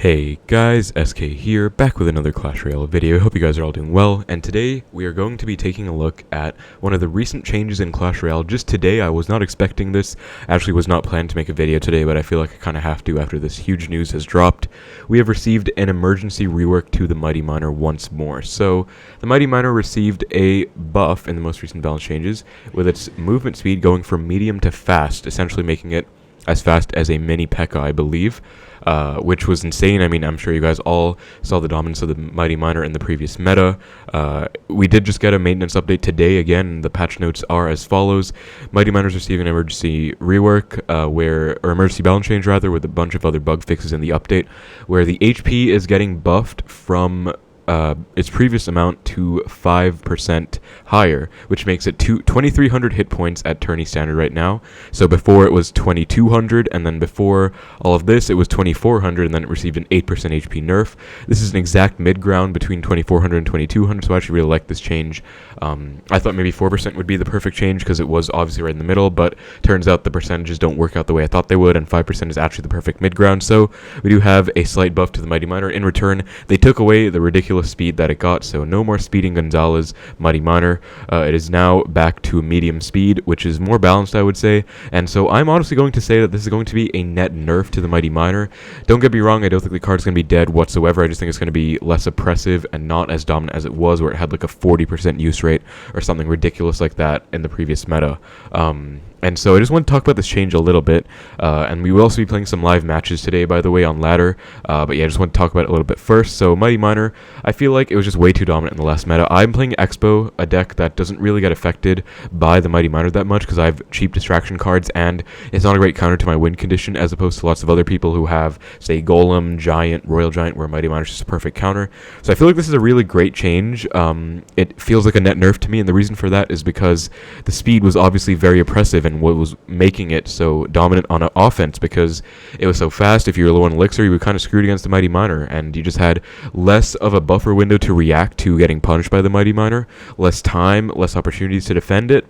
Hey guys, SK here, back with another Clash Royale video. Hope you guys are all doing well, and today we are going to be taking a look at one of the recent changes in Clash Royale. Just today, I was not expecting this, actually was not planned to make a video today, but I feel like I kind of have to after this huge news has dropped. We have received an emergency rework to the Mighty Miner once more. So, the Mighty Miner received a buff in the most recent balance changes, with its movement speed going from medium to fast, essentially making it as fast as a mini P.E.K.K.A, I believe. Which was insane. I mean, I'm sure you guys all saw the dominance of the Mighty Miner in the previous meta. We did just get a maintenance update today again. The patch notes are as follows. Mighty Miner's receiving an emergency rework, or emergency balance change rather, with a bunch of other bug fixes in the update, where the HP is getting buffed from its previous amount to 5% higher, which makes it 2,300 hit points at tourney standard right now. So before it was 2,200, and then before all of this it was 2,400, and then it received an 8% HP nerf. This is an exact mid-ground between 2,400 and 2,200, so I actually really like this change. I thought maybe 4% would be the perfect change because it was obviously right in the middle, but turns out the percentages don't work out the way I thought they would, and 5% is actually the perfect mid-ground. So we do have a slight buff to the Mighty Miner. In return, they took away the ridiculous speed that it got, so no more speeding Gonzalez Mighty Miner. It is now back to a medium speed, which is more balanced, I would say, and so I'm honestly going to say that this is going to be a net nerf to the Mighty Miner. Don't get me wrong, I don't think the card's going to be dead whatsoever. I just think it's going to be less oppressive and not as dominant as it was, where it had like a 40% use rate or something ridiculous like that in the previous meta. And so I just want to talk about this change a little bit, and we will also be playing some live matches today, by the way, on ladder, but yeah, I just want to talk about it a little bit first. So Mighty Miner, I feel like it was just way too dominant in the last meta. I'm playing Expo, a deck that doesn't really get affected by the Mighty Miner that much, because I have cheap distraction cards, and it's not a great counter to my win condition, as opposed to lots of other people who have, say, Golem, Giant, Royal Giant, where Mighty Miner is just a perfect counter. So I feel like this is a really great change. It feels like a net nerf to me, and the reason for that is because the speed was obviously very oppressive, and what was making it so dominant on offense, because it was so fast. If you were low on elixir, you were kind of screwed against the Mighty Miner, and you just had less of a buffer window to react to getting punished by the Mighty Miner, less time, less opportunities to defend it.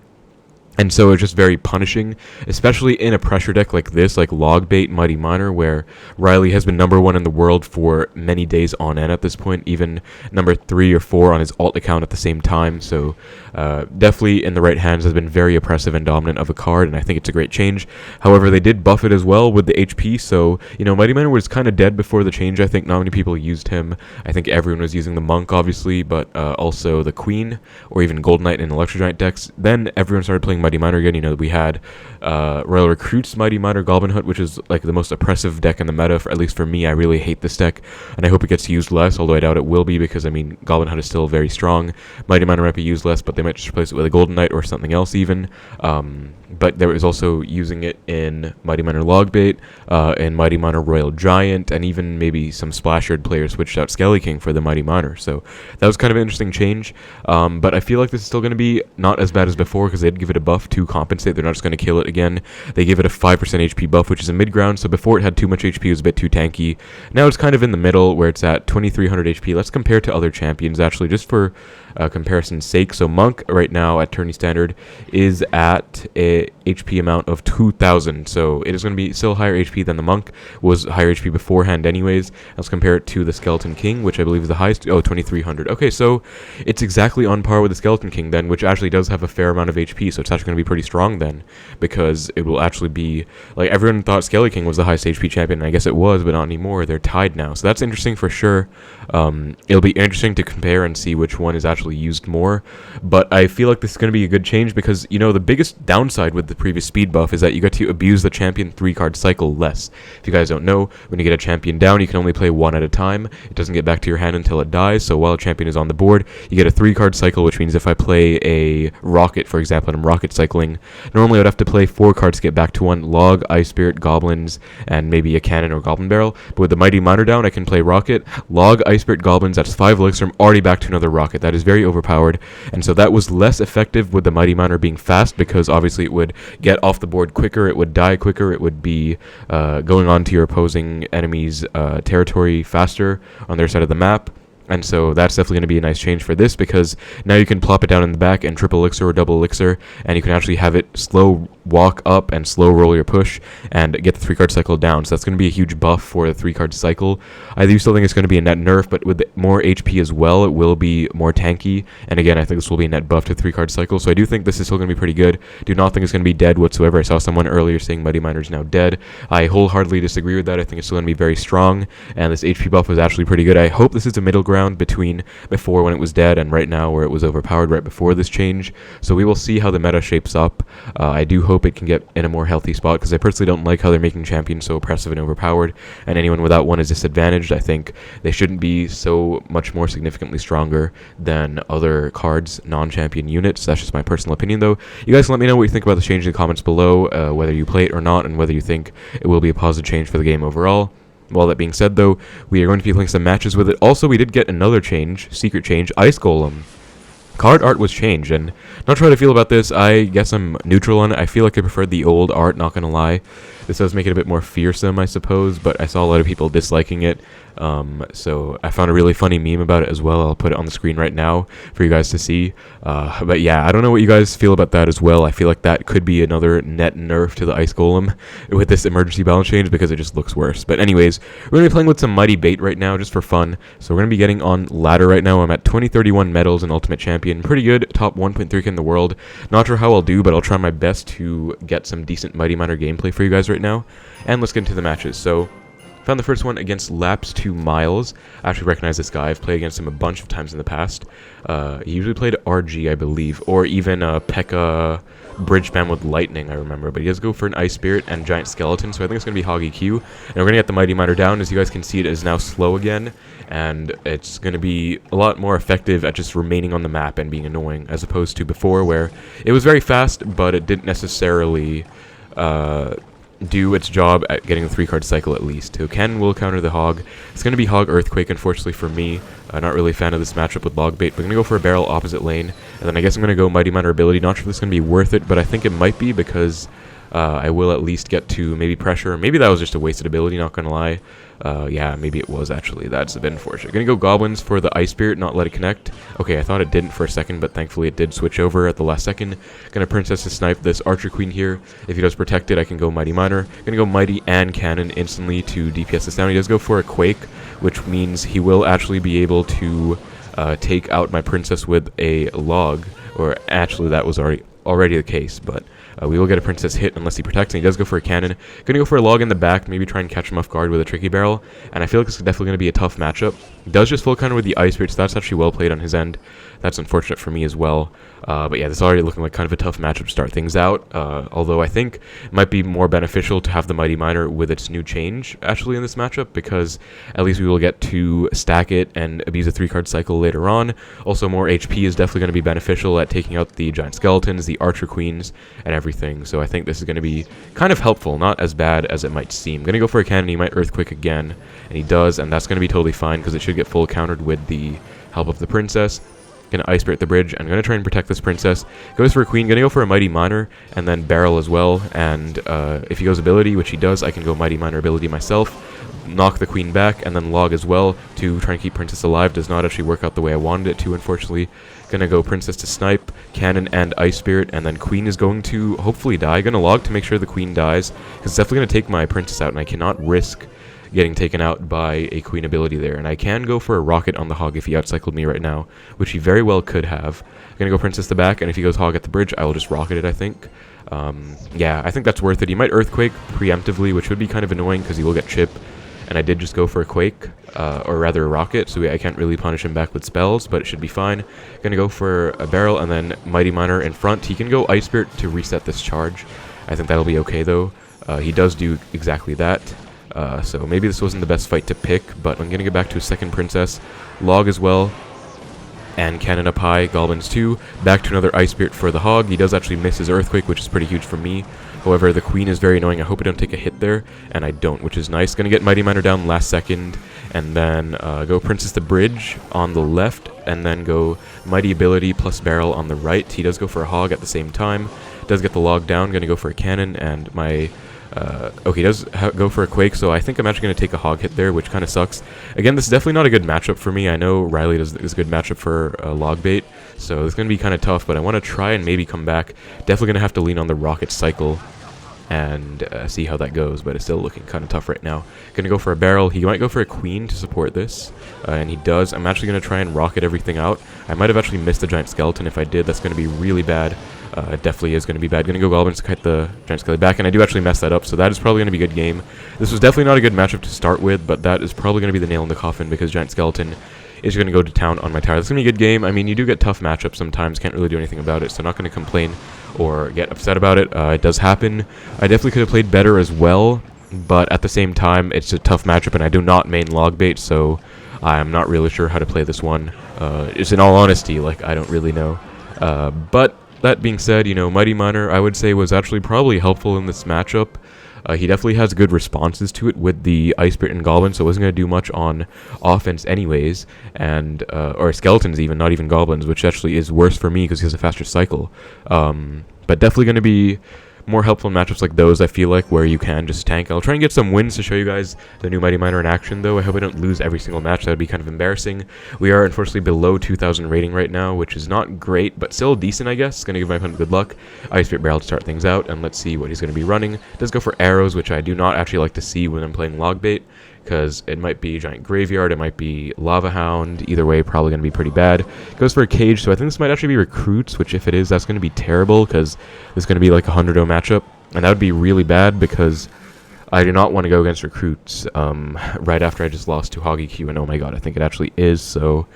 And so it's just very punishing, especially in a pressure deck like this, like Logbait Mighty Miner, where Riley has been #1 in the world for many days on end at this point, even number 3 or 4 on his alt account at the same time. So definitely in the right hands has been very oppressive and dominant of a card, and I think it's a great change. However, they did buff it as well with the HP, so, you know, Mighty Miner was kind of dead before the change. I think not many people used him. I think everyone was using the Monk, obviously, but also the Queen, or even Gold Knight and Electro Giant decks. Then everyone started playing Mighty Miner again. You know, we had Royal Recruit's Mighty Miner Goblin Hut, which is like the most oppressive deck in the meta, at least for me. I really hate this deck, and I hope it gets used less, although I doubt it will be, because, I mean, Goblin Hut is still very strong. Mighty Miner might be used less, but they might just replace it with a Golden Knight or something else even. But there was also using it in Mighty Miner Logbait, and Mighty Miner Royal Giant, and even maybe some Splashered players switched out Skelly King for the Mighty Miner. So that was kind of an interesting change. But I feel like this is still going to be not as bad as before, because they did give it a buff to compensate. They're not just going to kill it again. They give it a 5% HP buff, which is a mid-ground. So before it had too much HP, it was a bit too tanky. Now it's kind of in the middle, where it's at 2,300 HP. Let's compare to other champions, actually, just for comparison's sake. So Monk right now at tourney standard is at a HP amount of 2,000, so it is going to be still higher HP than the Monk. Was higher HP beforehand anyways. Let's compare it to the Skeleton King, which I believe is the highest. 2,300. Okay, so it's exactly on par with the Skeleton King then, which actually does have a fair amount of HP, so it's actually going to be pretty strong then, because it will actually be, like, everyone thought Skelly King was the highest HP champion, and I guess it was, but not anymore. They're tied now, so that's interesting for sure. It'll be interesting to compare and see which one is actually used more, but I feel like this is going to be a good change, because, you know, the biggest downside with the previous speed buff is that you get to abuse the champion 3-card cycle less. If you guys don't know, when you get a champion down, you can only play one at a time. It doesn't get back to your hand until it dies, so while a champion is on the board, you get a 3-card cycle, which means if I play a Rocket, for example, and I'm Rocket cycling, normally I would have to play 4 cards to get back to one: Log, Ice Spirit, Goblins, and maybe a Cannon or Goblin Barrel. But with the Mighty Miner down, I can play Rocket, Log, Ice Spirit, Goblins. That's 5 elixir. I'm already back to another Rocket. That is very overpowered, and so that was less effective with the Mighty Miner being fast, because obviously it would get off the board quicker, it would die quicker, it would be going on to your opposing enemy's territory faster on their side of the map. And so that's definitely going to be a nice change for this, because now you can plop it down in the back and triple elixir or double elixir, and you can actually have it slow walk up and slow roll your push and get the 3-card cycle down. So that's going to be a huge buff for the 3-card cycle. I do still think it's going to be a net nerf, but with more HP as well, it will be more tanky. And again, I think this will be a net buff to 3-card cycle. So I do think this is still going to be pretty good. Do not think it's going to be dead whatsoever. I saw someone earlier saying Mighty Miner is now dead. I wholeheartedly disagree with that. I think it's still going to be very strong, and this HP buff was actually pretty good. I hope this is a middle ground between before when it was dead and right now where it was overpowered right before this change. So we will see how the meta shapes up. I do hope it can get in a more healthy spot, because I personally don't like how they're making champions so oppressive and overpowered, and anyone without one is disadvantaged. I think they shouldn't be so much more significantly stronger than other cards, non-champion units. That's just my personal opinion, though. You guys can let me know what you think about the change in the comments below, whether you play it or not, and whether you think it will be a positive change for the game overall. Well, that being said, though, we are going to be playing some matches with it. Also, we did get another change, secret change, Ice Golem. Card art was changed, and not sure how to feel about this. I guess I'm neutral on it. I feel like I preferred the old art, not gonna lie. This does make it a bit more fearsome, I suppose, but I saw a lot of people disliking it. So I found a really funny meme about it as well. I'll put it on the screen right now for you guys to see. But yeah, I don't know what you guys feel about that as well. I feel like that could be another net nerf to the Ice Golem with this emergency balance change, because it just looks worse. But anyways, we're going to be playing with some Mighty Bait right now just for fun. So we're going to be getting on ladder right now. I'm at 2031 medals and Ultimate Champion. Pretty good, top 1.3k in the world. Not sure how I'll do, but I'll try my best to get some decent Mighty Miner gameplay for you guys right now. And let's get into the matches. So found the first one against Laps 2 Miles. I actually recognize this guy. I've played against him a bunch of times in the past. He usually played RG, I believe, or even P.E.K.K.A. Bridge spam with Lightning, I remember. But he does go for an Ice Spirit and Giant Skeleton, so I think it's going to be Hog EQ. And we're going to get the Mighty Miner down. As you guys can see, it is now slow again, and it's going to be a lot more effective at just remaining on the map and being annoying, as opposed to before, where it was very fast, but it didn't necessarily do its job at getting the 3-card cycle at least. So Ken will counter the Hog. It's going to be Hog Earthquake, unfortunately for me. Not really a fan of this matchup with Logbait, but I'm going to go for a Barrel opposite lane. And then I guess I'm going to go Mighty Miner ability. Not sure if this is going to be worth it, but I think it might be, because I will at least get to maybe pressure. Maybe that was just a wasted ability, not going to lie. Yeah, maybe it was actually. That's a bit unfortunate. Gonna go Goblins for the Ice Spirit, not let it connect. Okay, I thought it didn't for a second, but thankfully it did switch over at the last second. Gonna Princess to snipe this Archer Queen here. If he does protect it, I can go Mighty Miner. Gonna go Mighty and Cannon instantly to DPS this down. He does go for a Quake, which means he will actually be able to take out my Princess with a Log. Or actually, that was already the case, but we will get a Princess hit unless he protects, and he does go for a Cannon. Gonna go for a Log in the back, maybe try and catch him off guard with a Tricky Barrel, and I feel like this is definitely going to be a tough matchup. Does just full counter with the Ice Spirit, so that's actually well played on his end. That's unfortunate for me as well. But yeah, this is already looking like kind of a tough matchup to start things out, although I think it might be more beneficial to have the Mighty Miner with its new change actually in this matchup, because at least we will get to stack it and abuse a 3-card cycle later on. Also, more HP is definitely going to be beneficial at taking out the Giant Skeletons, the Archer Queens, and everything. So I think this is going to be kind of helpful, not as bad as it might seem. Going to go for a Cannon. He might Earthquake again, and he does, and that's going to be totally fine, because it should get full countered with the help of the Princess. Gonna Ice Spirit the bridge. I'm gonna try and protect this Princess. Goes for a Queen. Gonna go for a Mighty Miner and then Barrel as well. And if he goes ability, which he does, I can go Mighty Miner ability myself. Knock the Queen back and then Log as well to try and keep Princess alive. Does not actually work out the way I wanted it to, unfortunately. Gonna go Princess to snipe, Cannon and Ice Spirit, and then Queen is going to hopefully die. Gonna Log to make sure the Queen dies, because it's definitely gonna take my Princess out, and I cannot risk getting taken out by a Queen ability there. And I can go for a Rocket on the Hog if he outcycled me right now, which he very well could have. I'm gonna go Princess the back, and if he goes Hog at the bridge, I will just Rocket it, I think. Yeah, I think that's worth it. He might Earthquake preemptively, which would be kind of annoying because he will get Chip. And I did just go for a Quake, or rather a Rocket, so I can't really punish him back with spells, but it should be fine. Gonna go for a Barrel and then Mighty Miner in front. He can go Ice Spirit to reset this charge. I think that'll be okay though. He does do exactly that. So maybe this wasn't the best fight to pick, but I'm gonna get back to a second Princess. Log as well. And Cannon up high, Goblins 2. Back to another Ice Spirit for the Hog. He does actually miss his Earthquake, which is pretty huge for me. However, the Queen is very annoying. I hope I don't take a hit there, and I don't, which is nice. Gonna get Mighty Miner down last second, and then go Princess the Bridge on the left, and then go Mighty Ability plus Barrel on the right. He does go for a Hog at the same time. Does get the Log down. Gonna go for a Cannon, and my Okay, he does go for a Quake, so I think I'm actually going to take a Hog hit there, which kind of sucks. Again, this is definitely not a good matchup for me. I know Riley is a good matchup for Logbait, so it's going to be kind of tough, but I want to try and maybe come back. Definitely going to have to lean on the Rocket Cycle and see how that goes, but it's still looking kind of tough right now. Gonna go for a barrel. He might go for a queen to support this, and he does. I'm actually gonna try and rocket everything out. I might have actually missed the giant skeleton. If I did, that's gonna be really bad. It definitely is gonna be bad. Gonna go goblins to kite the giant skeleton back, and I do actually mess that up, so that is probably gonna be a good game. This was definitely not a good matchup to start with, but that is probably gonna be the nail in the coffin because giant skeleton is going to go to town on my tower. That's going to be a good game. I mean, you do get tough matchups sometimes. Can't really do anything about it, so not going to complain or get upset about it. It does happen. I definitely could have played better as well, but at the same time, it's a tough matchup, and I do not main Logbait, so I'm not really sure how to play this one. It's in all honesty, like, I don't really know. But that being said, you know, Mighty Miner, I would say, was actually probably helpful in this matchup. He definitely has good responses to it with the Ice Spirit and Goblins, so it wasn't going to do much on offense anyways, and or Skeletons even, not even Goblins, which actually is worse for me because he has a faster cycle. But definitely going to be more helpful in matchups like those, I feel like, where you can just tank. I'll try and get some wins to show you guys the new Mighty Miner in action, though. I hope I don't lose every single match. That would be kind of embarrassing. We are, unfortunately, below 2,000 rating right now, which is not great, but still decent, I guess. Going to give my opponent good luck. Ice Spirit Barrel to start things out, and let's see what he's going to be running. Does go for arrows, which I do not actually like to see when I'm playing Logbait, because it might be Giant Graveyard, it might be Lava Hound. Either way, probably going to be pretty bad. Goes for a Cage, so I think this might actually be Recruits, which if it is, that's going to be terrible, because this is going to be like a 100-0 matchup. And that would be really bad because I do not want to go against Recruits right after I just lost to Hoggy Q, and oh my god, I think it actually is, so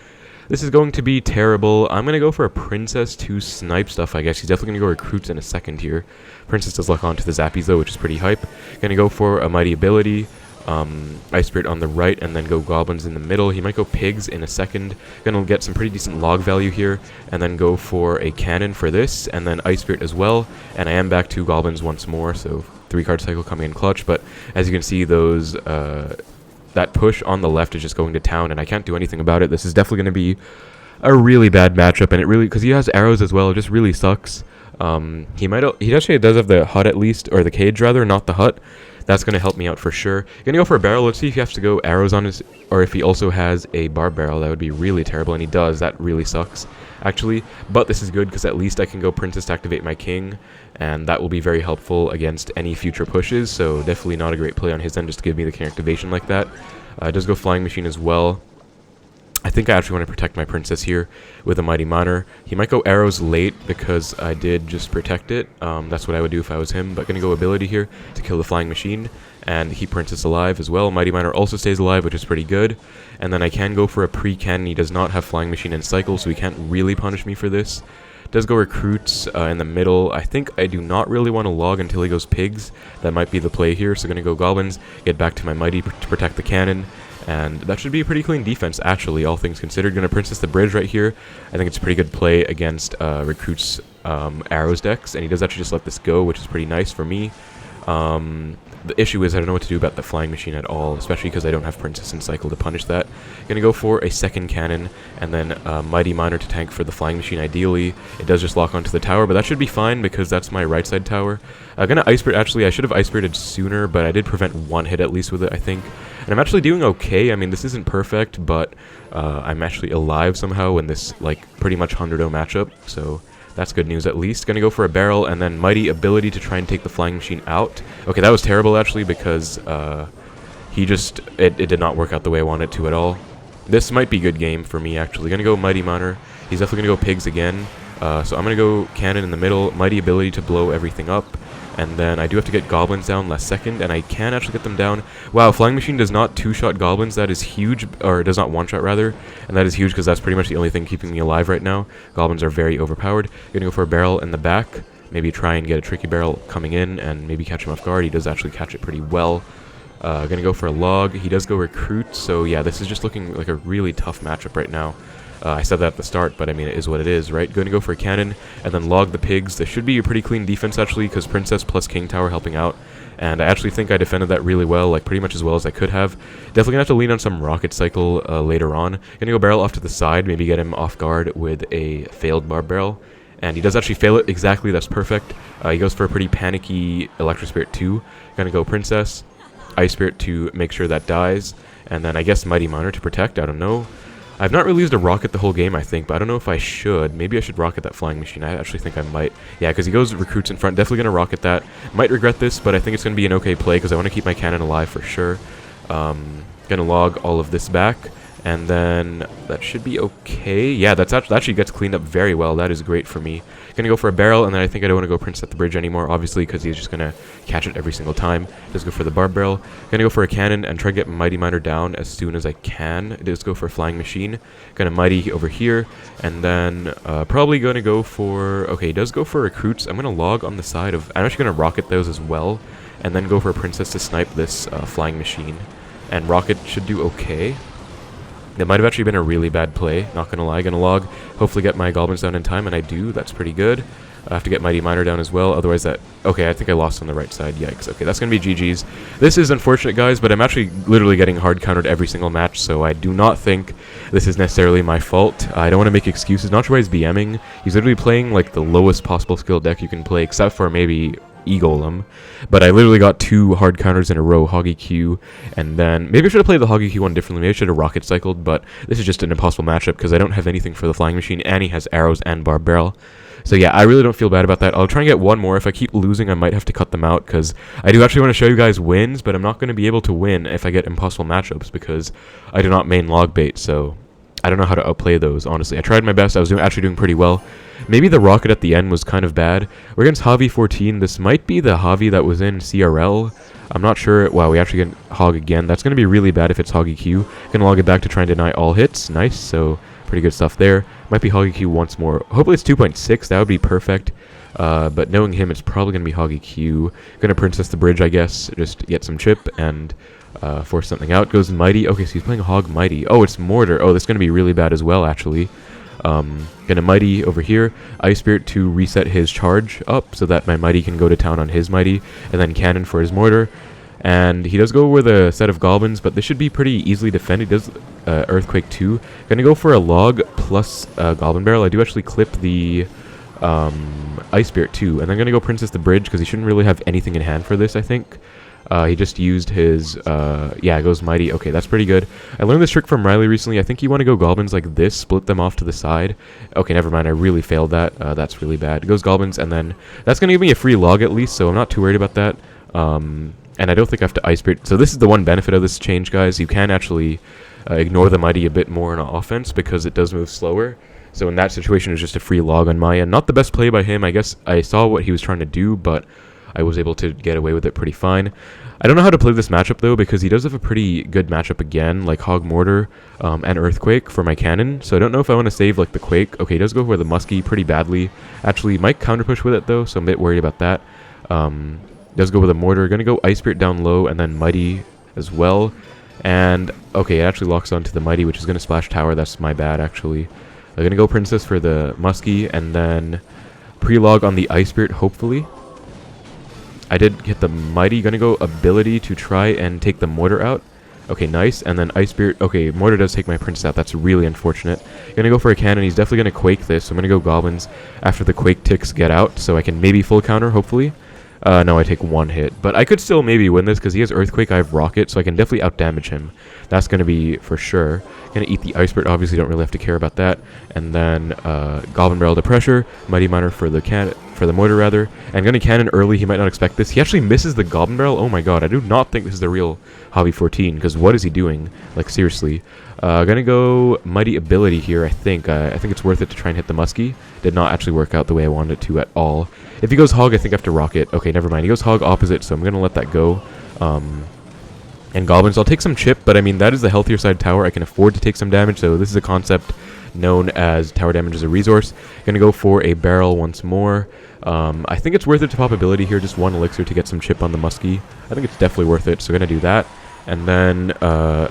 this is going to be terrible. I'm going to go for a Princess to snipe stuff, I guess. He's definitely going to go Recruits in a second here. Princess does lock onto the Zappies, though, which is pretty hype. Going to go for a Mighty Ability, Ice Spirit on the right, and then go Goblins in the middle. He might go Pigs in a second. Gonna get some pretty decent log value here, and then go for a Cannon for this, and then Ice Spirit as well. And I am back to Goblins once more, so 3-card cycle coming in clutch. But as you can see, those that push on the left is just going to town, and I can't do anything about it. This is definitely going to be a really bad matchup, and it really, because he has arrows as well, it just really sucks. He actually does have the hut at least, or the cage rather, not the hut. That's going to help me out for sure. Gonna go for a barrel. Let's see if he has to go arrows on his, or if he also has a bar barrel. That would be really terrible, and he does. That really sucks, actually. But this is good because at least I can go Princess to activate my king, and that will be very helpful against any future pushes. So definitely not a great play on his end just to give me the king activation like that. Does go Flying Machine as well. I think I actually want to protect my Princess here with a Mighty Miner. He might go arrows late because I did just protect it. That's what I would do if I was him. But going to go ability here to kill the Flying Machine and keep Princess alive as well. Mighty Miner also stays alive, which is pretty good. And then I can go for a pre-cannon. He does not have Flying Machine and Cycle, so he can't really punish me for this. Does go Recruits in the middle. I think I do not really want to log until he goes Pigs. That might be the play here. So going to go Goblins, get back to my Mighty to protect the cannon. And that should be a pretty clean defense, actually, all things considered. Going to Princess the Bridge right here. I think it's a pretty good play against Recruit's arrows decks. And he does actually just let this go, which is pretty nice for me. The issue is I don't know what to do about the Flying Machine at all, especially because I don't have Princess and Cycle to punish that. Going to go for a second cannon, and then Mighty Miner to tank for the Flying Machine ideally. It does just lock onto the tower, but that should be fine because that's my right side tower. Going to Ice Spirit, actually, I should have Ice Spirited sooner, but I did prevent one hit at least with it, I think. And I'm actually doing okay. I mean, this isn't perfect, but I'm actually alive somehow in this, like, pretty much 100-0 matchup, so that's good news at least. Gonna go for a barrel, and then Mighty Ability to try and take the Flying Machine out. Okay, that was terrible, actually, because it did not work out the way I wanted it to at all. This might be a good game for me, actually. Gonna go Mighty Miner. He's definitely gonna go Pigs again. So I'm gonna go Cannon in the middle, Mighty Ability to blow everything up. And then I do have to get Goblins down last second, and I can actually get them down. Wow, Flying Machine does not two-shot Goblins. That is huge, or does not one-shot, rather. And that is huge because that's pretty much the only thing keeping me alive right now. Goblins are very overpowered. Gonna go for a barrel in the back. Maybe try and get a tricky barrel coming in and maybe catch him off guard. He does actually catch it pretty well. Gonna go for a log. He does go Recruit, so yeah, this is just looking like a really tough matchup right now. I said that at the start, but I mean, it is what it is, right? Going to go for a cannon, and then log the pigs. This should be a pretty clean defense, actually, because Princess plus King Tower helping out. And I actually think I defended that really well, like pretty much as well as I could have. Definitely gonna have to lean on some rocket cycle later on. Gonna go barrel off to the side, maybe get him off guard with a failed barb barrel. And he does actually fail it exactly. That's perfect. He goes for a pretty panicky Electro Spirit 2. Gonna go Princess, Ice Spirit to make sure that dies, and then I guess Mighty Miner to protect. I don't know. I've not really used a rocket the whole game, I think, but I don't know if I should. Maybe I should rocket that flying machine. I actually think I might. Yeah, because he goes recruits in front. Definitely going to rocket that. Might regret this, but I think it's going to be an okay play because I want to keep my cannon alive for sure. Going to log all of this back, and then that should be okay. Yeah, that actually gets cleaned up very well. That is great for me. Going to go for a barrel, and then I think I don't want to go Prince at the bridge anymore, obviously, because he's just going to catch it every single time. Does go for the barb barrel. Going to go for a cannon and try to get Mighty Miner down as soon as I can. Does go for a flying machine. Going to Mighty over here, and then probably going to go for... Okay, he does go for recruits. I'm going to log on the side of... I'm actually going to rocket those as well, and then go for a princess to snipe this flying machine. And rocket should do okay. That might have actually been a really bad play, not gonna lie. Gonna log, hopefully get my goblins down in time, and I do. That's pretty good. I have to get Mighty Miner down as well, otherwise that... Okay, I think I lost on the right side. Yikes. Okay, that's gonna be GG's. This is unfortunate, guys, but I'm actually literally getting hard countered every single match, so I do not think this is necessarily my fault. I don't want to make excuses. Not sure why he's BMing. He's literally playing like the lowest possible skill deck you can play, except for maybe E-Golem, but I literally got 2 hard counters in a row, Hoggy Q, and then maybe I should have played the Hoggy Q one differently. Maybe I should have rocket cycled, but this is just an impossible matchup because I don't have anything for the flying machine, and he has arrows and barb barrel. So yeah, I really don't feel bad about that. I'll try and get one more. If I keep losing, I might have to cut them out because I do actually want to show you guys wins, but I'm not going to be able to win if I get impossible matchups because I do not main Logbait, so I don't know how to outplay those, honestly. I tried my best. I was actually doing pretty well. Maybe the rocket at the end was kind of bad. We're against Javi 14. This might be the Javi that was in CRL. I'm not sure. Wow, we actually get Hog again. That's going to be really bad if it's Hoggy Q. Going to log it back to try and deny all hits. Nice. So pretty good stuff there. Might be Hoggy Q once more. Hopefully it's 2.6. That would be perfect. But knowing him, it's probably going to be Hoggy Q. Going to Princess the bridge, I guess. Just get some chip and force something out. Goes Mighty. Okay, so he's playing Hog Mighty. Oh, it's Mortar. Oh, that's going to be really bad as well, actually. Gonna Mighty over here, Ice Spirit to reset his charge up so that my Mighty can go to town on his Mighty, and then Cannon for his Mortar. And he does go with a set of Goblins, but this should be pretty easily defended. He does Earthquake 2. Gonna go for a Log plus Goblin Barrel. I do actually clip the Ice Spirit too, and I'm gonna go Princess the Bridge because he shouldn't really have anything in hand for this, I think. He just used his, yeah, goes Mighty. Okay, that's pretty good. I learned this trick from Riley recently. I think you want to go Goblins like this, split them off to the side. Okay, never mind. I really failed that. That's really bad. It goes Goblins, and then that's going to give me a free log at least, so I'm not too worried about that. And I don't think I have to Ice Spirit. So this is the one benefit of this change, guys. You can actually ignore the Mighty a bit more in offense because it does move slower. So in that situation, it's just a free log on my end. Not the best play by him. I guess I saw what he was trying to do, but I was able to get away with it pretty fine. I don't know how to play this matchup, though, because he does have a pretty good matchup again, like Hog Mortar and Earthquake for my cannon. So I don't know if I want to save, like, the Quake. Okay, he does go for the Muskie pretty badly. Actually, might counter push with it, though, so I'm a bit worried about that. Does go with a Mortar. Going to go Ice Spirit down low and then Mighty as well. And, okay, it actually locks onto the Mighty, which is going to splash tower. That's my bad, actually. I'm going to go Princess for the Muskie and then pre-log on the Ice Spirit, hopefully. I did hit the Mighty. Gonna go Ability to try and take the Mortar out. Okay, nice. And then Ice Spirit. Okay, Mortar does take my Princess out. That's really unfortunate. Gonna go for a Cannon. He's definitely gonna Quake this. So I'm gonna go Goblins after the Quake ticks get out. So I can maybe full counter, hopefully. No, I take one hit. But I could still maybe win this because he has Earthquake. I have Rocket. So I can definitely outdamage him. That's gonna be for sure. Gonna eat the Ice Spirit. Obviously, don't really have to care about that. And then Goblin Barrel to pressure. Mighty Miner for the Mortar, rather. And gonna Cannon early. He might not expect this. He actually misses the Goblin Barrel. Oh my god, I do not think this is the real Hobby 14, because what is he doing? Like, seriously. Gonna go Mighty Ability here, I think. I think it's worth it to try and hit the Muskie. Did not actually work out the way I wanted it to at all. If he goes Hog, I think I have to Rocket. Okay, never mind. He goes Hog opposite, so I'm gonna let that go. And Goblins, I'll take some chip, but I mean, that is the healthier side tower. I can afford to take some damage, so this is a concept known as tower damage as a resource. Gonna go for a barrel once more. I think it's worth it to pop ability here, just one elixir to get some chip on the Muskie. I think it's definitely worth it, so gonna do that. And then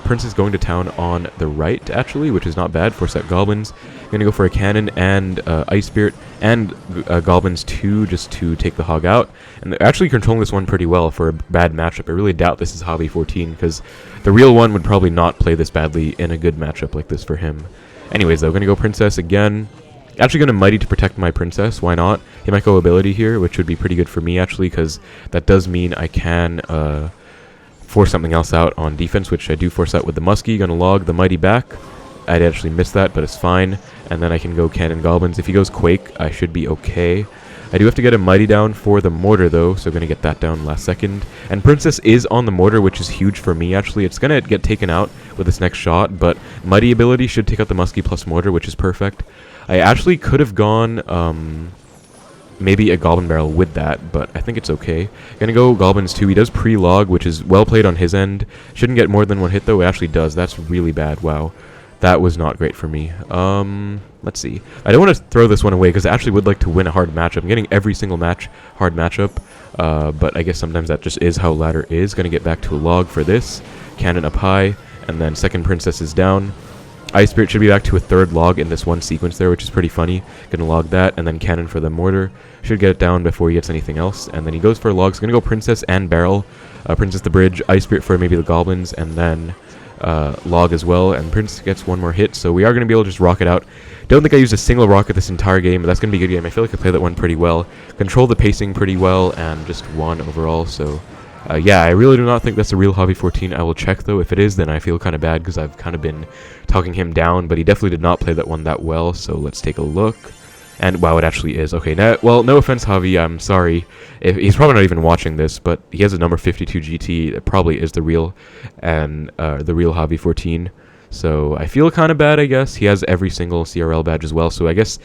Prince is going to town on the right, actually, which is not bad for set Goblins. Gonna go for a Cannon and Ice Spirit and Goblins 2 just to take the Hog out. And they're actually controlling this one pretty well for a bad matchup. I really doubt this is Hobby 14 because the real one would probably not play this badly in a good matchup like this for him. Anyways, though, gonna go Princess again. Actually going to Mighty to protect my princess. Why not? He might go ability here, which would be pretty good for me, actually, because that does mean I can force something else out on defense, which I do force out with the Muskie. Going to log the Mighty back. I'd actually missed that, but it's fine. And then I can go Cannon Goblins. If he goes Quake, I should be okay. I do have to get a Mighty down for the Mortar, though, so I'm going to get that down last second. And Princess is on the Mortar, which is huge for me, actually. It's going to get taken out with this next shot, but Mighty ability should take out the Muskie plus Mortar, which is perfect. I actually could have gone maybe a Goblin Barrel with that, but I think it's okay. Gonna go Goblins too. He does pre-log, which is well played on his end. Shouldn't get more than one hit, though. It actually does. That's really bad. Wow. That was not great for me. Let's see. I don't want to throw this one away because I actually would like to win a hard matchup. I'm getting every single match hard matchup, but I guess sometimes that just is how ladder is. Gonna get back to a log for this. Cannon up high, and then second Princess is down. Ice Spirit should be back to a third log in this one sequence there, which is pretty funny. Gonna log that, and then Cannon for the Mortar. Should get it down before he gets anything else. And then he goes for logs. Gonna go Princess and Barrel. Princess the Bridge, Ice Spirit for maybe the Goblins, and then log as well. And Princess gets one more hit, so we are gonna be able to just rock it out. Don't think I used a single rocket this entire game, but that's gonna be a good game. I feel like I played that one pretty well. Control the pacing pretty well, and just won overall, so... yeah, I really do not think that's a real Hobby 14. I will check, though. If it is, then I feel kind of bad because I've kind of been talking him down, but he definitely did not play that one that well, so let's take a look. And, wow, it actually is. Okay, well, no offense, Javi, I'm sorry. He's probably not even watching this, but he has a number 52 GT. That probably is the real Hobby 14. So I feel kind of bad, I guess. He has every single CRL badge as well, so I guess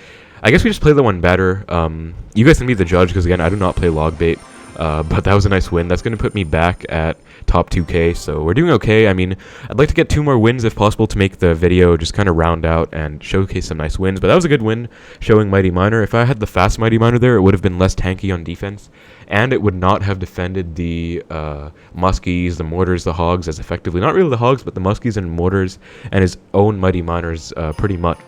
we just play the one better. You guys can be the judge, because, again, I do not play Logbait. But that was a nice win. That's going to put me back at top 2K, so we're doing okay. I mean, I'd like to get 2 more wins if possible to make the video just kind of round out and showcase some nice wins, but that was a good win showing Mighty Miner. If I had the fast Mighty Miner there, it would have been less tanky on defense, and it would not have defended the Muskies, the Mortars, the Hogs as effectively. Not really the Hogs, but the Muskies and Mortars and his own Mighty Miners pretty much.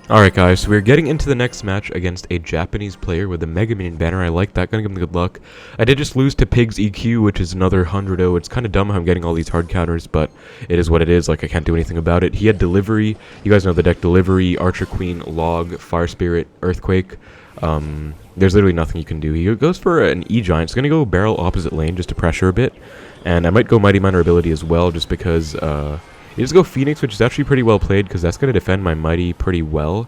Alright guys, so we're getting into the next match against a Japanese player with a Mega Minion banner. I like that, gonna give him good luck. I did just lose to Pig's EQ, which is another 100-0. It's kind of dumb how I'm getting all these hard counters, but it is what it is. Like, I can't do anything about it. He had Delivery. You guys know the deck. Delivery, Archer Queen, Log, Fire Spirit, Earthquake. There's literally nothing you can do. He goes for an E-Giant. It's gonna go Barrel opposite lane just to pressure a bit. And I might go Mighty Miner ability as well, just because... You just go Phoenix, which is actually pretty well played, because that's going to defend my Mighty pretty well.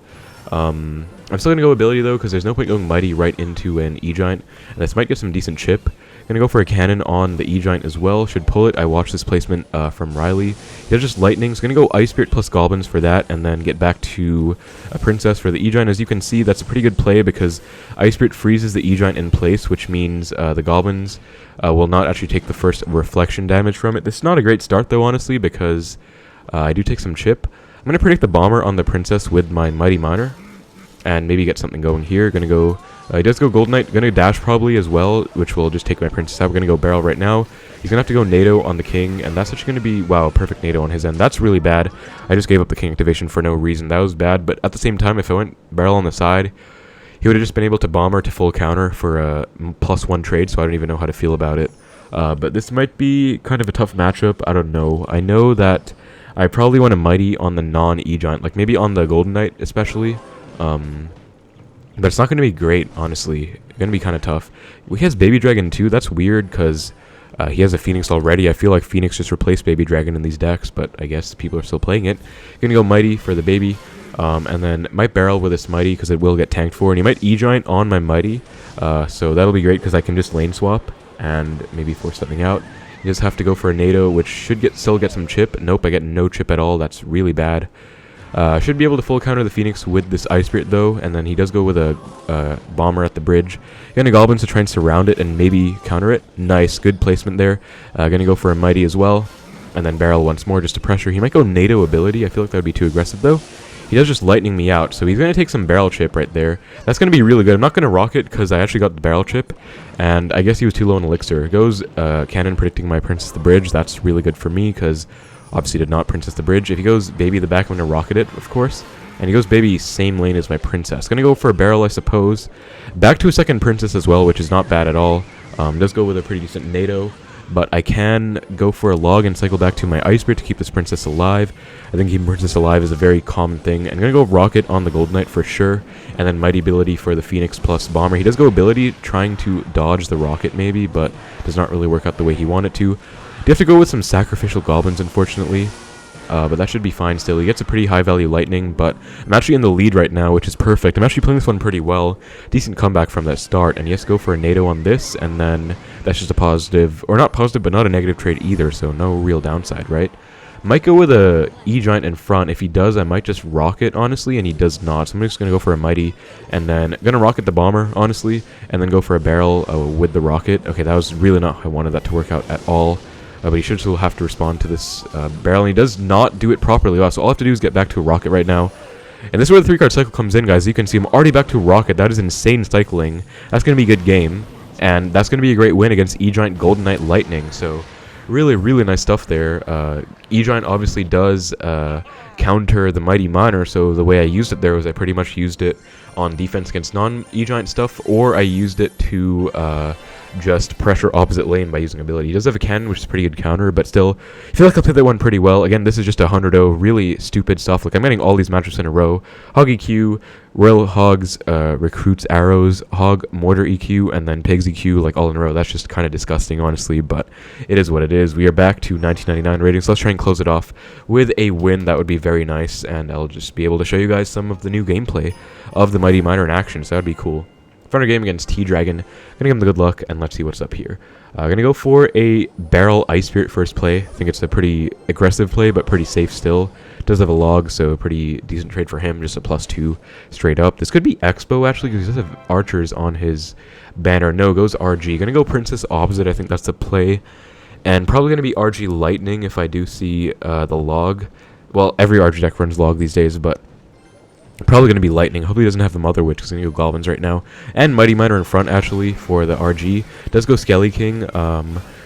I'm still going to go ability, though, because there's no point going Mighty right into an E-Giant. And this might get some decent chip. Going to go for a Cannon on the E-Giant as well. Should pull it. I watched this placement from Riley. He has just Lightning. So going to go Ice Spirit plus Goblins for that, and then get back to a Princess for the E-Giant. As you can see, that's a pretty good play, because Ice Spirit freezes the E-Giant in place, which means the Goblins will not actually take the first reflection damage from it. This is not a great start, though, honestly, because... I do take some chip. I'm going to predict the Bomber on the Princess with my Mighty Miner. And maybe get something going here. Going to go... he does go Golden Knight. Going to dash probably as well, which will just take my Princess out. We're going to go Barrel right now. He's going to have to go NATO on the King. And that's actually going to be... Wow, perfect NATO on his end. That's really bad. I just gave up the King activation for no reason. That was bad. But at the same time, if I went Barrel on the side, he would have just been able to Bomber to full counter for a +1 trade. So I don't even know how to feel about it. But this might be kind of a tough matchup. I don't know. I know that... I probably want a Mighty on the non-E-Giant, like maybe on the Golden Knight especially. But it's not going to be great, honestly. It's going to be kind of tough. He has Baby Dragon too. That's weird because he has a Phoenix already. I feel like Phoenix just replaced Baby Dragon in these decks, but I guess people are still playing it. Going to go Mighty for the Baby. And then might Barrel with this Mighty because it will get tanked for. And he might E-Giant on my Mighty. So that'll be great because I can just lane swap and maybe force something out. You just have to go for a NATO, which should still get some chip. Nope, I get no chip at all. That's really bad. Should be able to full counter the Phoenix with this Ice Spirit, though. And then he does go with a Bomber at the bridge. Gonna Goblins to try and surround it and maybe counter it. Nice, good placement there. Gonna go for a Mighty as well. And then Barrel once more just to pressure. He might go NATO ability. I feel like that would be too aggressive, though. He does just Lightning me out, so he's going to take some Barrel chip right there. That's going to be really good. I'm not going to rock it because I actually got the Barrel chip, and I guess he was too low on Elixir. It goes Cannon predicting my Princess the Bridge. That's really good for me because obviously did not Princess the Bridge. If he goes Baby the back, I'm going to rocket it, of course. And he goes Baby same lane as my Princess. Going to go for a Barrel, I suppose. Back to a second Princess as well, which is not bad at all. Does go with a pretty decent NATO. but I can go for a log and cycle back to my Ice Spirit to keep this princess alive. I think keeping princess alive is a very common thing. I'm going to go rocket on the Golden Knight for sure, and then mighty ability for the Phoenix plus bomber. He does go ability trying to dodge the rocket maybe, but does not really work out the way he wanted to. You have to go with some sacrificial goblins, unfortunately. But that should be fine still. He gets a pretty high value lightning, but I'm actually in the lead right now, which is perfect. I'm actually playing this one pretty well. Decent comeback from that start, and he has to go for a NATO on this, and then that's just a positive, or not positive, but not a negative trade either, so no real downside, right? Might go with a E-Giant in front. If he does, I might just rocket, honestly, and he does not. So I'm just going to go for a Mighty, and then going to rocket the Bomber, honestly, and then go for a Barrel with the rocket. Okay, that was really not how I wanted that to work out at all. But he should still have to respond to this barrel, and he does not do it properly. Wow, so all I have to do is get back to a rocket right now. And this is where the 3-card cycle comes in, guys. You can see I'm already back to a rocket. That is insane cycling. That's going to be a good game, and that's going to be a great win against E-Giant Golden Knight Lightning. So really, really nice stuff there. E-Giant obviously does counter the Mighty Miner, so the way I used it there was I pretty much used it on defense against non-E-Giant stuff, or I used it to just pressure opposite lane by using ability. He does have a cannon, which is a pretty good counter, but still, I feel like I played that one pretty well. Again, this is just a 100-0, really stupid stuff. Like, I'm getting all these matchups in a row. Hog EQ, Royal Hogs, Recruits Arrows, Hog Mortar EQ, and then Pigs EQ, like, all in a row. That's just kind of disgusting, honestly, but it is what it is. We are back to 1999 ratings, so let's try and close it off with a win. That would be very nice, and I'll just be able to show you guys some of the new gameplay of the Mighty Miner in action, so that would be cool. Final game against T-Dragon. Gonna give him the good luck, and let's see what's up here. Gonna go for a Barrel Ice Spirit first play. I think it's a pretty aggressive play, but pretty safe still. Does have a log, so a pretty decent trade for him. Just a +2 straight up. This could be Expo, actually, because he does have archers on his banner. No, goes RG. Gonna go Princess opposite. I think that's the play. And probably gonna be RG Lightning if I do see the log. Well, every RG deck runs log these days, but probably going to be Lightning. Hopefully he doesn't have the Mother Witch, because he's going to go Goblins right now. And Mighty Miner in front, actually, for the RG. Does go Skelly King.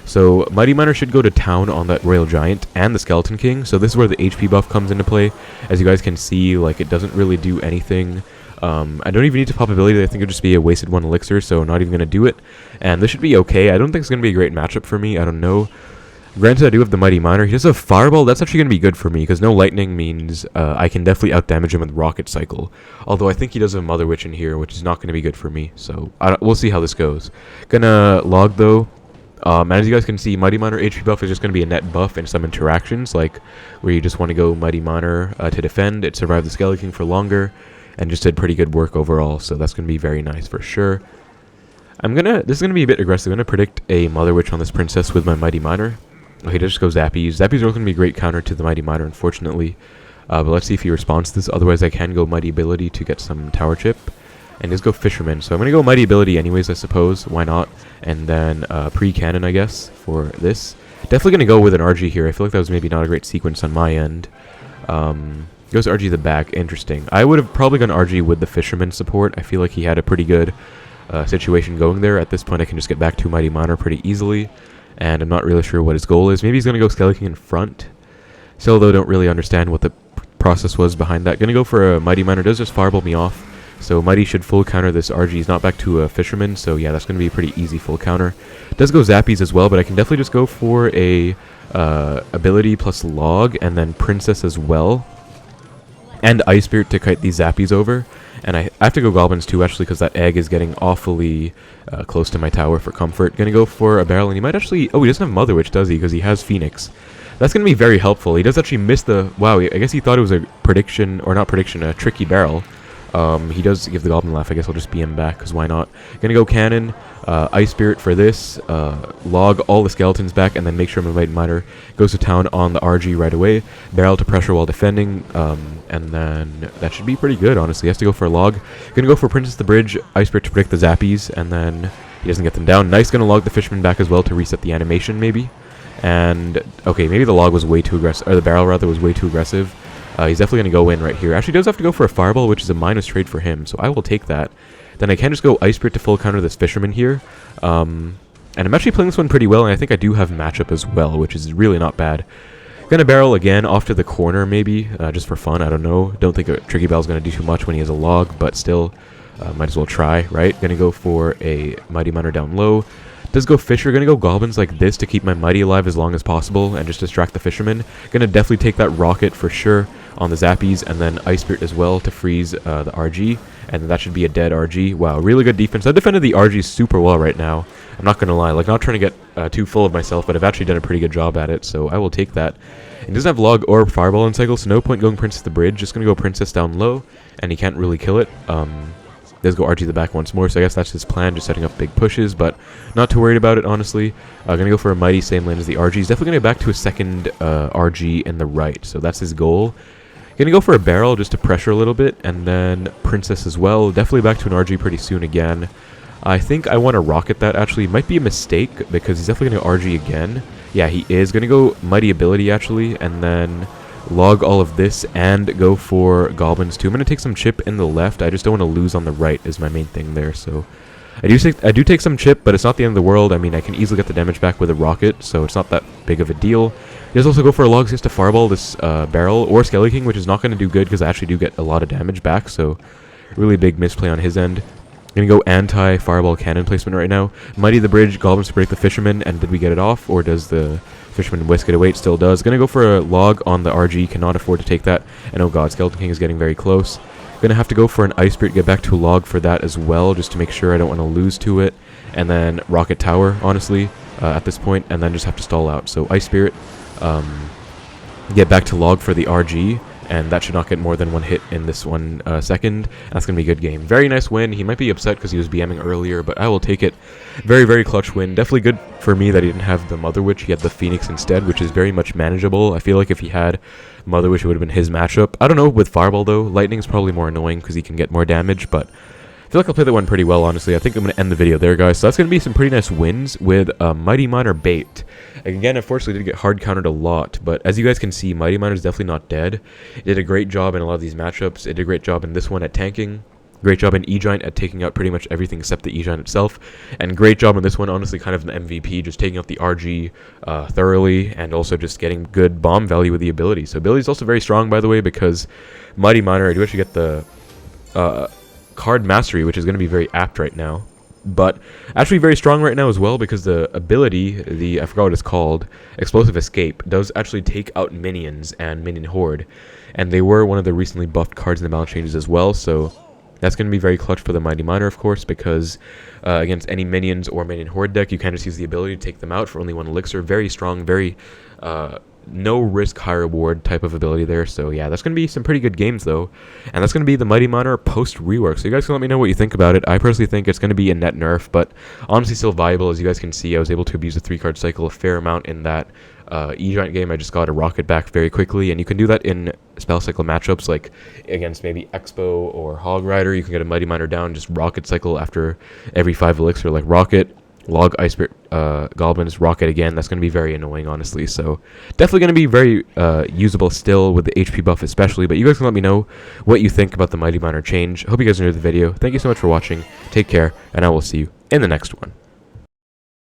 So Mighty Miner should go to town on that Royal Giant and the Skeleton King. So this is where the HP buff comes into play. As you guys can see, like, it doesn't really do anything. I don't even need to pop ability. I think it'll just be a wasted 1 elixir, so not even going to do it. And this should be okay. I don't think it's going to be a great matchup for me. I don't know. Granted, I do have the Mighty Miner. He does have Fireball. That's actually going to be good for me, because no Lightning means I can definitely outdamage him with Rocket Cycle. Although I think he does have Mother Witch in here, which is not going to be good for me. So we'll see how this goes. Gonna log, though. And as you guys can see, Mighty Miner HP buff is just going to be a net buff in some interactions, like where you just want to go Mighty Miner to defend. It survived the Skelly King for longer, and just did pretty good work overall. So that's going to be very nice for sure. This is going to be a bit aggressive. I'm going to predict a Mother Witch on this Princess with my Mighty Miner. Okay, just go Zappies. Zappies are going to be a great counter to the Mighty Miner, unfortunately. But let's see if he responds to this. Otherwise, I can go Mighty Ability to get some Tower Chip. And just go Fisherman. So I'm going to go Mighty Ability anyways, I suppose. Why not? And then pre-Cannon, I guess, for this. Definitely going to go with an RG here. I feel like that was maybe not a great sequence on my end. Goes RG the back. Interesting. I would have probably gone RG with the Fisherman support. I feel like he had a pretty good situation going there. At this point, I can just get back to Mighty Miner pretty easily. And I'm not really sure what his goal is. Maybe he's going to go Skelly King in front. Still, though, don't really understand what the process was behind that. Going to go for a Mighty Miner. Does just Fireball me off. So Mighty should full counter this RG. He's not back to a Fisherman. So yeah, that's going to be a pretty easy full counter. Does go Zappies as well, but I can definitely just go for a ability plus log. And then Princess as well. And Ice Spirit to kite these Zappies over. And I have to go Goblins too, actually, because that egg is getting awfully close to my tower for comfort. Gonna go for a Barrel, and he might actually... Oh, he doesn't have Mother Witch, does he? Because he has Phoenix. That's gonna be very helpful. He does actually miss the... Wow, I guess he thought it was a prediction, or not prediction, a tricky Barrel. He does give the Goblin Laugh. I guess I'll just BM back, because why not? Gonna go Cannon, Ice Spirit for this, log all the Skeletons back, and then make sure my Mighty Miner goes to town on the RG right away. Barrel to pressure while defending, and then that should be pretty good, honestly. He has to go for a log. Gonna go for Princess the Bridge, Ice Spirit to predict the Zappies, and then he doesn't get them down. Nice, gonna log the Fisherman back as well to reset the animation, maybe. And, okay, maybe the log was way too aggressive, or the Barrel, rather, was way too aggressive. He's definitely going to go in right here. Actually, does have to go for a Fireball, which is a minus trade for him, so I will take that. Then I can just go Ice Spirit to full counter this Fisherman here. And I'm actually playing this one pretty well, and I think I do have matchup as well, which is really not bad. Gonna Barrel again off to the corner, maybe, just for fun. I don't know. Don't think a Tricky Bell's going to do too much when he has a log, but still, might as well try, right? Gonna go for a Mighty Miner down low. Does go Fisher. Gonna go Goblins like this to keep my Mighty alive as long as possible and just distract the Fisherman. Gonna definitely take that Rocket for sure on the Zappies, and then Ice Spirit as well to freeze the RG, and that should be a dead RG. Wow, really good defense. I defended the RG super well right now. I'm not gonna lie, like, not trying to get too full of myself, but I've actually done a pretty good job at it, so I will take that. He doesn't have Log or Fireball in cycle, so no point going Princess the Bridge. Just gonna go Princess down low, and he can't really kill it. Does go RG the back once more, so I guess that's his plan, just setting up big pushes, but not too worried about it, honestly. Gonna go for a Mighty, same lane as the RG. He's definitely gonna go back to a second RG in the right, so that's his goal. Gonna go for a Barrel just to pressure a little bit, and then Princess as well. Definitely back to an RG pretty soon again. I think I want to Rocket that, actually. Might be a mistake, because he's definitely gonna RG again. Yeah, he is. Gonna go Mighty Ability, actually, and then Log all of this and go for Goblins too. I'm going to take some chip in the left. I just don't want to lose on the right is my main thing there. So I do take some chip, but it's not the end of the world. I mean, I can easily get the damage back with a Rocket, so it's not that big of a deal. He does also go for a Log just to Fireball this Barrel or Skelly King, which is not going to do good because I actually do get a lot of damage back. So really big misplay on his end. I'm going to go anti-Fireball Cannon placement right now. Mighty the Bridge, Goblins to break the Fisherman, and did we get it off, or does the Fisherman whisk it away? It still does. Gonna go for a Log on the RG, cannot afford to take that, and oh god, Skeleton King is getting very close. Gonna have to go for an Ice Spirit, get back to a Log for that as well, just to make sure I don't want to lose to it, and then Rocket Tower, honestly, at this point, and then just have to stall out. So Ice Spirit, get back to Log for the RG, and that should not get more than one hit in this 1 second. That's going to be a good game. Very nice win. He might be upset because he was BMing earlier, but I will take it. Very, very clutch win. Definitely good for me that he didn't have the Mother Witch. He had the Phoenix instead, which is very much manageable. I feel like if he had Mother Witch, it would have been his matchup. I don't know with Fireball, though. Lightning is probably more annoying because he can get more damage, but I feel like I'll play that one pretty well, honestly. I think I'm going to end the video there, guys. So that's going to be some pretty nice wins with Mighty Miner Bait. Again, unfortunately, did get hard countered a lot, but as you guys can see, Mighty Miner is definitely not dead. It did a great job in a lot of these matchups. It did a great job in this one at tanking. Great job in E-Giant at taking out pretty much everything except the E-Giant itself. And great job in this one, honestly, kind of an MVP, just taking out the RG thoroughly, and also just getting good bomb value with the ability. So ability is also very strong, by the way, because Mighty Miner, I do actually get the Card Mastery, which is going to be very apt right now. But actually very strong right now as well, because the ability, I forgot what it's called, Explosive Escape, does actually take out minions and Minion Horde. And they were one of the recently buffed cards in the balance changes as well, so that's going to be very clutch for the Mighty Miner, of course, because against any minions or Minion Horde deck, you can just use the ability to take them out for only 1 elixir. Very strong, very no risk, high reward type of ability there. So yeah, that's going to be some pretty good games though, and that's going to be the Mighty Miner post rework. So you guys can let me know what you think about it. I personally think it's going to be a net nerf, but honestly still viable. As you guys can see, I was able to abuse the 3-card cycle a fair amount in that E-Giant game. I just got a Rocket back very quickly, and you can do that in spell cycle matchups, like against maybe Expo or Hog Rider. You can get a Mighty Miner down, just Rocket cycle after every 5 elixir, like Rocket, Log, Ice Spirit, Goblins, Rocket again. That's going to be very annoying, honestly. So definitely going to be very usable still with the HP buff especially. But you guys can let me know what you think about the Mighty Miner change. Hope you guys enjoyed the video. Thank you so much for watching. Take care, and I will see you in the next one.